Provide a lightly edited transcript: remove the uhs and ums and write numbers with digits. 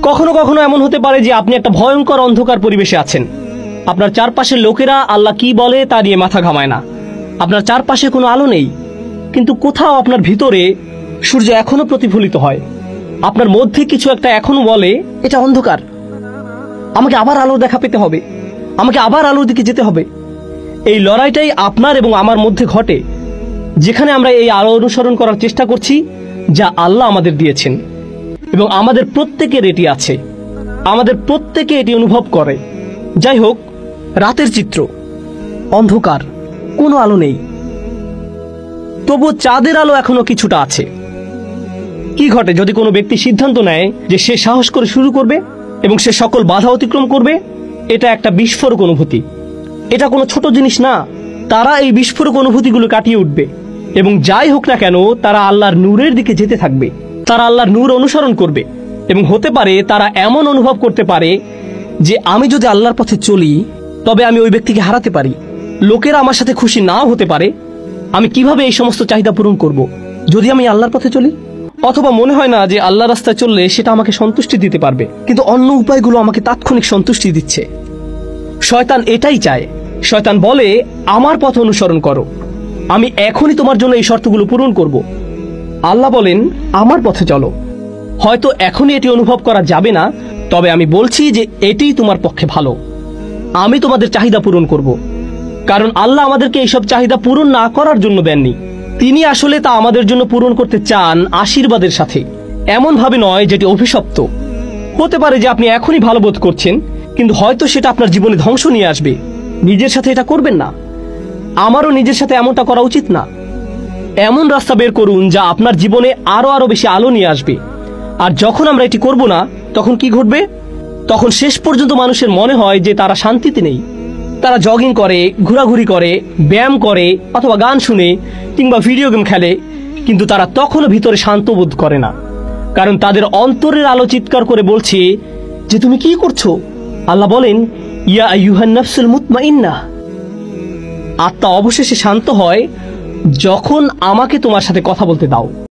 কখনো কখনো এমন হতে পারে যে আপনি একটা ভয়ঙ্কর অন্ধকার পরিবেশে আছেন। আপনার চারপাশের লোকেরা আল্লাহ কি বলে তা নিয়ে মাথা ঘামায় না। আপনার চারপাশে কোনো আলো নেই, কিন্তু কোথাও আপনার ভিতরে সূর্য এখনো প্রতিফলিত হয়। আপনার মধ্যে কিছু একটা এখনো বলে এটা অন্ধকার, আমাকে আবার আলো দেখা পেতে হবে, আমাকে আবার আলোর দিকে যেতে হবে। এই লড়াইটাই আপনার এবং আমার মধ্যে ঘটে, যেখানে আমরা এই আলো অনুসরণ করার চেষ্টা করছি যা আল্লাহ আমাদের দিয়েছেন, এবং আমাদের প্রত্যেকের এটি আছে, আমাদের প্রত্যেকে এটি অনুভব করে। যাই হোক, রাতের চিত্র অন্ধকার, কোনো আলো নেই, তবু চাঁদের আলো এখনো কিছুটা আছে। কি ঘটে যদি কোনো ব্যক্তি সিদ্ধান্ত নেয় যে সে সাহস করে শুরু করবে এবং সে সকল বাধা অতিক্রম করবে? এটা একটা বিস্ফোরক অনুভূতি, এটা কোনো ছোট জিনিস না। তারা এই বিস্ফোরক অনুভূতিগুলো কাটিয়ে উঠবে এবং যাই হোক না কেন তারা আল্লাহর নূরের দিকে যেতে থাকবে। তারা আল্লাহর নূর অনুসরণ করবে এবং হতে পারে তারা এমন অনুভব করতে পারে যে আমি যদি আল্লাহর পথে চলি তবে আমি ওই ব্যক্তিকে হারাতে পারি। লোকেরা আমার সাথে খুশি নাও হতে পারে। আমি কিভাবে এই সমস্ত চাহিদা পূরণ করব যদি আমি আল্লাহর পথে চলি? অথবা মনে হয় না যে আল্লাহর রাস্তায় চললে সেটা আমাকে সন্তুষ্টি দিতে পারবে, কিন্তু অন্য উপায়গুলো আমাকে তাৎক্ষণিক সন্তুষ্টি দিচ্ছে। শয়তান এটাই চায়। শয়তান বলে আমার পথ অনুসরণ করো, আমি এখনই তোমার জন্য এই শর্তগুলো পূরণ করব। আল্লাহ বলেন আমার পথে চলো। হয়তো এখনই এটি অনুভব করা যাবে না, তবে আমি বলছি যে এটিই তোমার পক্ষে ভালো। আমি তোমাদের চাহিদা পূরণ করব, কারণ আল্লাহ আমাদেরকে এইসব চাহিদা পূরণ না করার জন্য দেননি। তিনি আসলে তা আমাদের জন্য পূরণ করতে চান আশীর্বাদের সাথে, এমন ভাবে নয় যেটি অভিশপ্ত। হতে পারে যে আপনি এখনই ভালো বোধ করছেন, কিন্তু হয়তো সেটা আপনার জীবনে ধ্বংস নিয়ে আসবে। নিজের সাথে এটা করবেন না। আমারও নিজের সাথে এমনটা করা উচিত না। এমন রাস্তা বের করুন যা আপনার জীবনে আরো বেশি আলো নিয়ে আসবে। আর যখন আমরা এটি করব না, তখন কি ঘটবে? তখন শেষ পর্যন্ত মানুষের মনে হয় যে তারা শান্তিতে নেই। তারা জগিং করে, ঘোরাঘুরি করে, ব্যায়াম করে, অথবা গান শুনে কিংবা ভিডিও গেম খেলে, কিন্তু তারা তখনও ভিতরে শান্ত বোধ করে না, কারণ তাদের অন্তরের আলো চিৎকার করে বলছে যে তুমি কি করছো? আল্লাহ বলেন ইয়া আইয়ুহান নাফসুল মুতমাইন্নাহ, আত্মা অবশেষে শান্ত হয় যখন আমাকে তোমার সাথে কথা বলতে দাও।